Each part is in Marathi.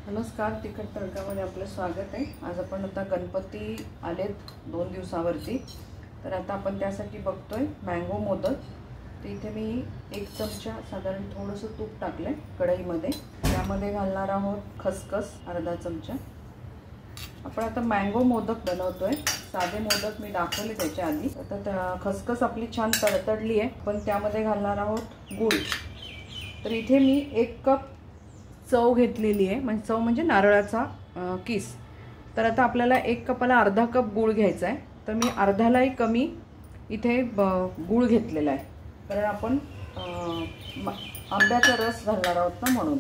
नमस्कार, तिखट तडकामध्ये आपलं स्वागत आहे। आज आपण आता गणपती आलेत 2 दिवसावरती, तर आता आपण त्यासाठी बघतोय मँगो मोदक। तर इथे मी 1 चमचा साधारण थोडंसं तूप टाकलंय कढईमध्ये। त्यामध्ये घालणार आहोत खसखस अर्धा चमचा। आपण आता मँगो मोदक बनवतोय। साधे मोदक मी दाखवले त्याच्या आधी। आता खसखस आपली छान तडतडली आहे, पण त्यामध्ये घालणार आहोत गूळ। तर इथे मी 1 कप चव घेतलेली आहे, म्हणजे चव म्हणजे नारळाचा किस। तर आता आपल्याला 1 कपाला अर्धा कप गूळ घ्यायचा आहे, तर मी अर्ध्यालाही कमी इथे गूळ घेतलेला आहे, कारण आपण आंब्याचा रस घालणार आहोत ना, म्हणून।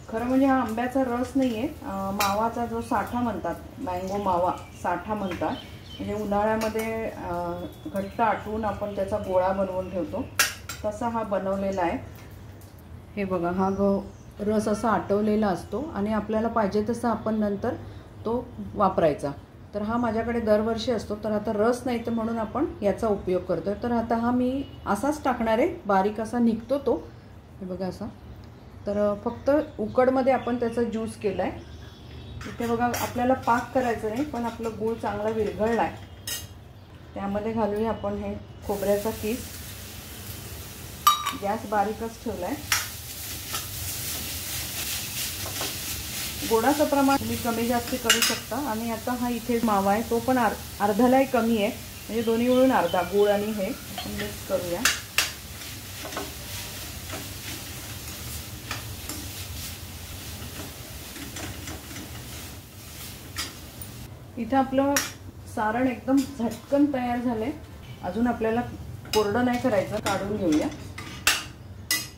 खरं म्हणजे हा आंब्याचा रस नाही आहे, मावाचा जो साठा म्हणतात, मँगो मावा साठा म्हणतात। म्हणजे उन्हाळ्यामध्ये घट्ट आटवून आपण त्याचा गोळा बनवून ठेवतो, तसा हा बनवलेला आहे। हे बघा, हा रस असा आटवलेला असतो आणि आपल्याला पाहिजे तसं आपण नंतर तो वापरायचा। तर हा माझ्याकडे दरवर्षी असतो, तर आता रस नाही तर म्हणून आपण याचा उपयोग करतोय। तर आता हा मी असाच टाकणार आहे, बारीक असा निघतो तो, हे बघा असा। तर फक्त उकडमध्ये आपण त्याचा ज्यूस केला आहे। इथे बघा, आपल्याला पाक करायचं नाही, पण आपलं गूळ चांगला विरघळला आहे। त्यामध्ये घालूया आपण हे खोबऱ्याचा किस। गॅस बारीकच ठेवला आहे। गोडाचं प्रमाण तुम्ही कमी जास्त करू शकता। आणि आता हा इथे मावा आहे, तो पण अर्ध्यालाही कमी आहे, म्हणजे दोन्ही मिळून अर्धा, गूळ आणि हे मिक्स करूया। इथे आपलं सारण एकदम झटकन तयार झाले। अजून आपल्याला कोरडं नाही करायचं, काढून घेऊया।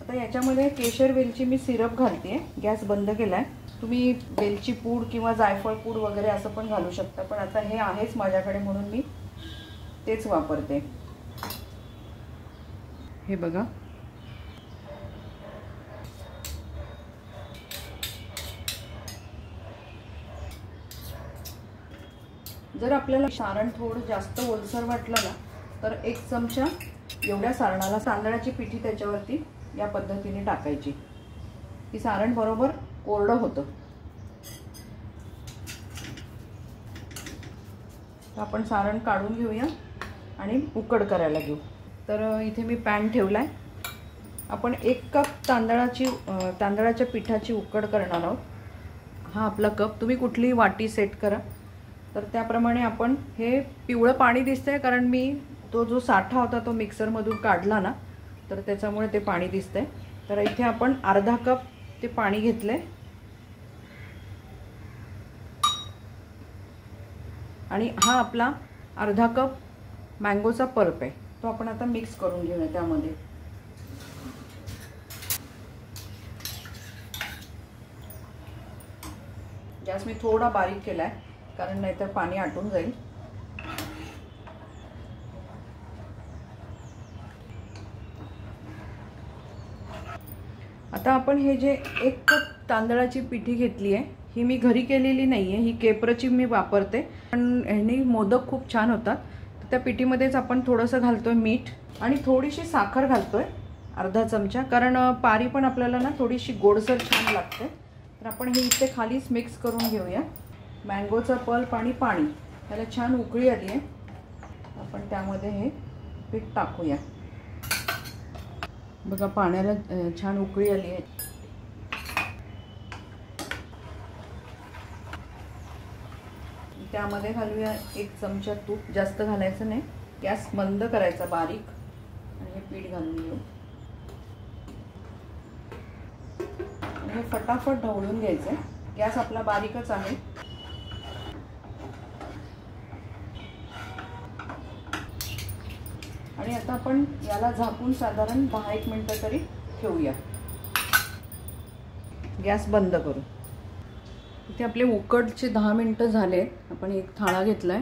आता याच्यामध्ये केशर वेलची मी सिरप घालते। गॅस बंद केलाय। तुम्ही वेलची पूड किंवा जायफळ पूड वगैरे असं पण घालू शकता, पण आता हे आहेच माझ्याकडे म्हणून मी तेच वापरते। हे बघा, जर आपल्याला सारण थोडं जास्त ओलसर वाटलं ना, तर 1 चमचा एवढ्या सारणाला तांदळाची पिठी त्याच्यावरती या पद्धतीने टाकायची, की सारण बरोबर कोरडं होतं। आपण सारण काढून घेऊया आणि उकड करायला घेऊ। तर इथे मी पॅन ठेवलाय। आपण 1 कप तांदळाच्या पिठाची उकड करणार आहोत। हा आपला कप, तुम्ही कुठलीही वाटी सेट करा। तर त्याप्रमाणे आपण हे पिवळं पाणी दिसतंय, कारण मी तो जो साठा होता तो मिक्सरमधून काढला ना, तर त्याच्यामुळे ते पाणी दिसतंय। तर इथे आपण अर्धा कप ते पाणी घेतले आणि हा आपला अर्धा कप मँगोचा पल्प आहे, तो आपण आता मिक्स करून घेऊया त्यामध्ये। गॅस मी थोडा बारीक केलाय, कारण नाहीतर पाणी आटून जाईल। आता आपण हे जे 1 कप तांदळाची पिठी घेतली आहे, ही मी घरी केलेली नाही आहे, ही केप्रची मी वापरते, पण ह्यानी मोदक खूप छान होतात। तर त्या पिठीमध्येच आपण थोडंसं घालतोय मीठ आणि थोडीशी साखर घालतोय, अर्धा चमचा, कारण पारी पण आपल्याला ना थोडीशी गोडसर छान लागते। तर आपण हे इथे खालीच मिक्स करून घेऊया। मँगोचा पल्प आणि पाणी, त्याला छान उकळी आली आहे। आपण त्यामध्ये हे पीठ टाकूया। बघा, पाण्याला छान उकळी आली आहे। त्यामध्ये घालूया 1 चमचा तूप, जास्त घालायचं नाही। गॅस बंद करायचा बारीक आणि हे पीठ घालून घेऊ। हे फटाफट ढवळून घ्यायचं। गॅस आपला बारीकच आहे। आणि आता आपण याला झाकून साधारण 10-1 मिनिटं तरी ठेवूया। गॅस बंद करू। इथे आपले उकडचे 10 मिनिटं झाले। आपण एक थाळा घेतलाय,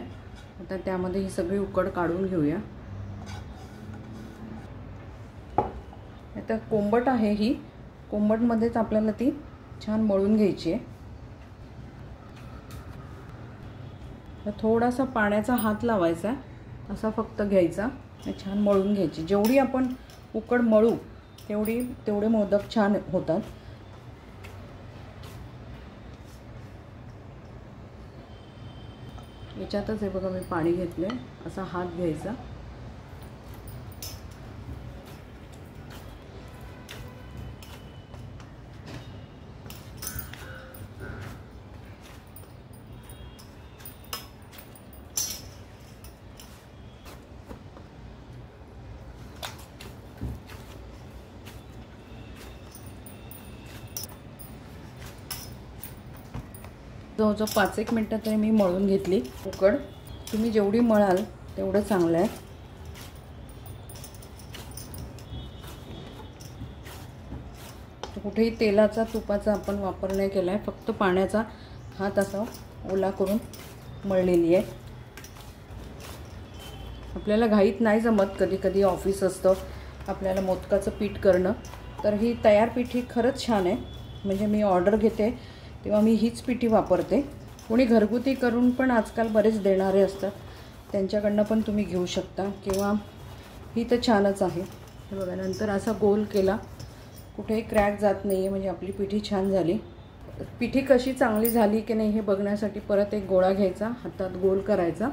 आता त्यामध्ये ही सगळी उकड काढून घेऊया। आता कोंबट आहे, ही कोंबटमध्येच आपल्याला ती छान मळून घ्यायची आहे। थोडासा पाण्याचा हात लावायचा, असा फक्त घ्यायचा, छान मळून घ्यायची। जेवढी आपण उकड मळू तेवढे मोदक छान होतात। याच्यातच हे बघा मी पाणी घेतले, असा हात घ्यायचा जवळजवळ 5-1 मिनटं तरी मी मळून घेतली उकड. तुम्ही जेवढी मळाल तेवढं चांगलं आहे. कुठेही तेलाचा तुपाचा आपण वापर नाही केला आहे, फक्त पाण्याचा हात असा ओला करून मळलेली आहे. आपल्याला घाईत नाही जमत, कधी कधी ऑफिस असतं आपल्याला मोदकाचं पीठ करणं, तर ही तयार पिठी खरंच छान आहे. म्हणजे मी ऑर्डर घेते तेव्हा मी हीच पिठी वापरते. कोणी घरगुती करून पण आजकाल बरेच देणारे असतात, त्यांच्याकडनं पण तुम्ही घेऊ शकता, किंवा ही तर छानच आहे. हे बघा, नंतर असा गोल केला, कुठेही क्रॅक जात नाही आहे, म्हणजे आपली पिठी छान झाली. पिठी कशी चांगली झाली की नाही हे बघण्यासाठी परत एक गोळा घ्यायचा, हातात गोल करायचा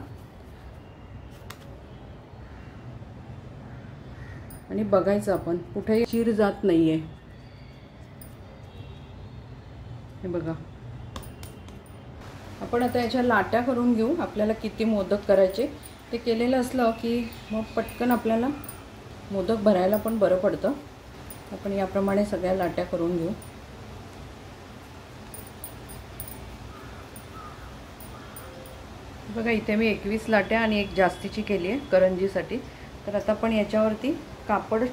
आणि बघायचं आपण कुठेही चीर जात नाही आहे. हे बघा, आपण आता याच्या लाट्या करून घेऊ. आपल्याला किती मोदक करायचे ते केलेलं असलं की मग पटकन आपल्याला मोदक भरायला पण बरं पडतं. आपण याप्रमाणे सगळ्या लाट्या करून घेऊ. बघा, इथे मी 21 लाट्या आणि एक जास्तीची केली आहे करंजीसाठी. तर आता आपण याच्यावरती कापड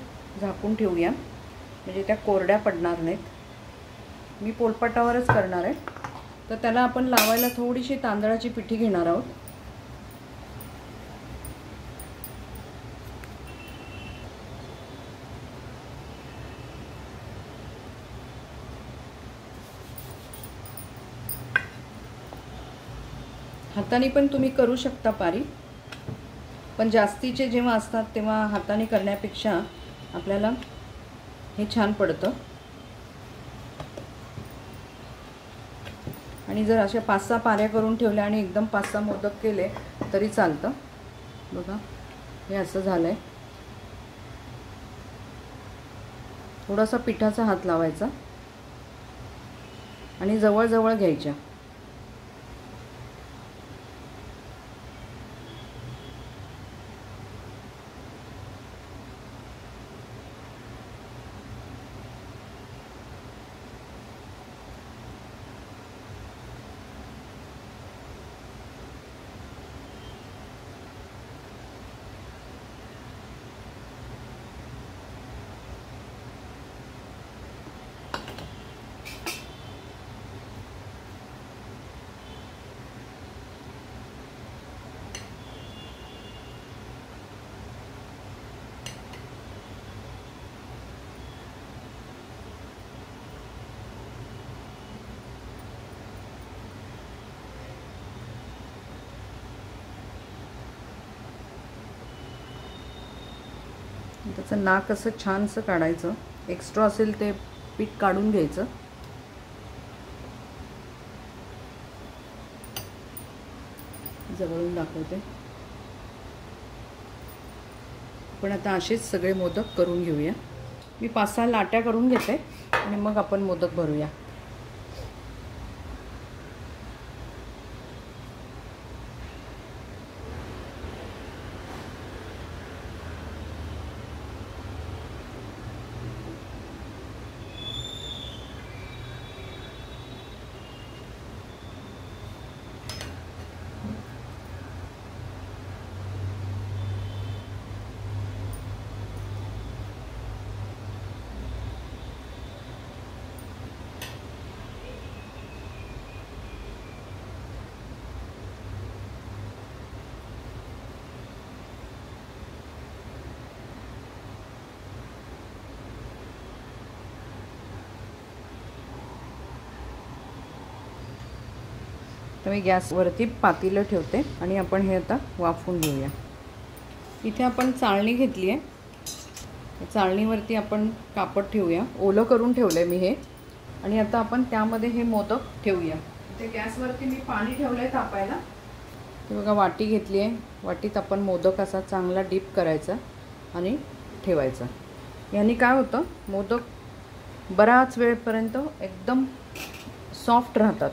झाकून ठेवूया, म्हणजे त्या कोरड्या पडणार नाहीत. मी पोलपाटावरच करणार आहे, तर त्याला आपण लावायला थोडीशी तांदळाची पिठी घेणार आहोत. हाताने पण तुम्ही करू शकता पारी, पण जास्तीचे जेव्हा असतात तेव्हा हाताने करण्यापेक्षा आपल्याला हे छान पडतं. आणि जर अशा 5-6 पाऱ्या करून ठेवल्या आणि एकदम 5-6 मोदक केले तरी चालतं. बघा, हे असं झालं आहे. थोडासा पिठाचा हात लावायचा आणि जवळ घ्यायच्या. त्याचं नाक असं छानसं काढायचं, एक्स्ट्रा असेल ते पीठ काढून घ्यायचं. जवळून दाखवते. पण आता असेच सगळे मोदक करून घेऊया. मी 5-6 लाट्या करून घेते आणि मग आपण मोदक भरूया. तर मी गॅसवरती पातेलं ठेवते आणि आपण हे आता वाफवून घेऊया. इथे आपण चाळणी घेतली आहे, चाळणीवरती आपण कापड ठेवूया. ओलं करून ठेवलं आहे मी हे, आणि आता आपण त्यामध्ये हे मोदक ठेवूया. इथे गॅसवरती मी पाणी ठेवलं आहे तापायला. हे बघा वाटी घेतली आहे. वाटीत आपण मोदक असा चांगला डीप करायचा आणि ठेवायचा. याने काय होतं, मोदक बराच वेळपर्यंत एकदम सॉफ्ट राहतात.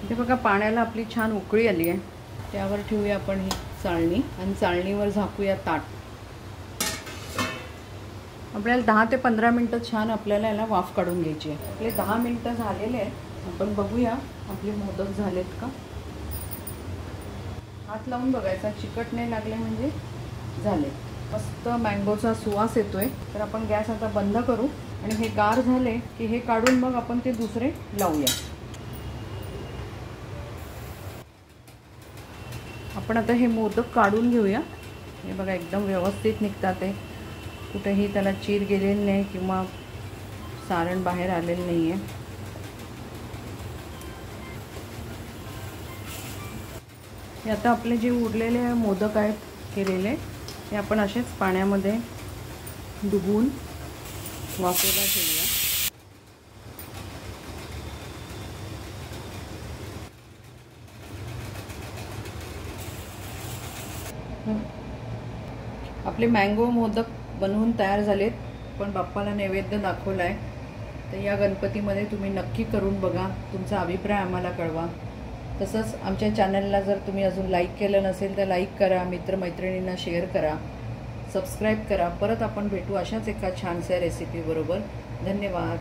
इथे बघा पाण्याला आपली छान उकळी आली आहे. त्यावर ठेवूया आपण ही चाळणी आणि चाळणीवर झाकूया ताट. आपल्याला 10 ते 15 मिनटं छान आपल्याला याला वाफ काढून घ्यायची आहे. आपले 10 मिनटं झालेले आहेत. आपण बघूया आपले मोदक झालेत का. हात लावून बघायचा, चिकट नाही लागले म्हणजे झाले. मस्त मँगोचा सुवास येतोय. तर आपण गॅस आता बंद करू आणि हे गार झाले की हे काढून मग आपण ते दुसरे लावूया. आपण आता हे मोदक काढून घेऊया. हे बघा एकदम व्यवस्थित निघतात आहे. कुठेही त्याला चीर गेलेली नाही किंवा सारण बाहेर आलेलं नाही आहे. हे आता आपले जे उरलेले मोदक आहेत केलेले, हे आपण असेच पाण्यामध्ये डुबवून वाफेला ठेवूया. आपले मँगो मोदक बनवून तयार झालेत. पण बाप्पाला नैवेद्य दाखवला आहे. तर या गणपतीमध्ये तुम्ही नक्की करून बघा. तुमचा अभिप्राय आम्हाला कळवा. तसंच आमच्या चॅनलला जर तुम्ही अजून लाईक केलं नसेल तर लाईक करा, मित्रमैत्रिणींना शेअर करा, सबस्क्राईब करा. परत आपण भेटू अशाच एका छानशा रेसिपीबरोबर. धन्यवाद.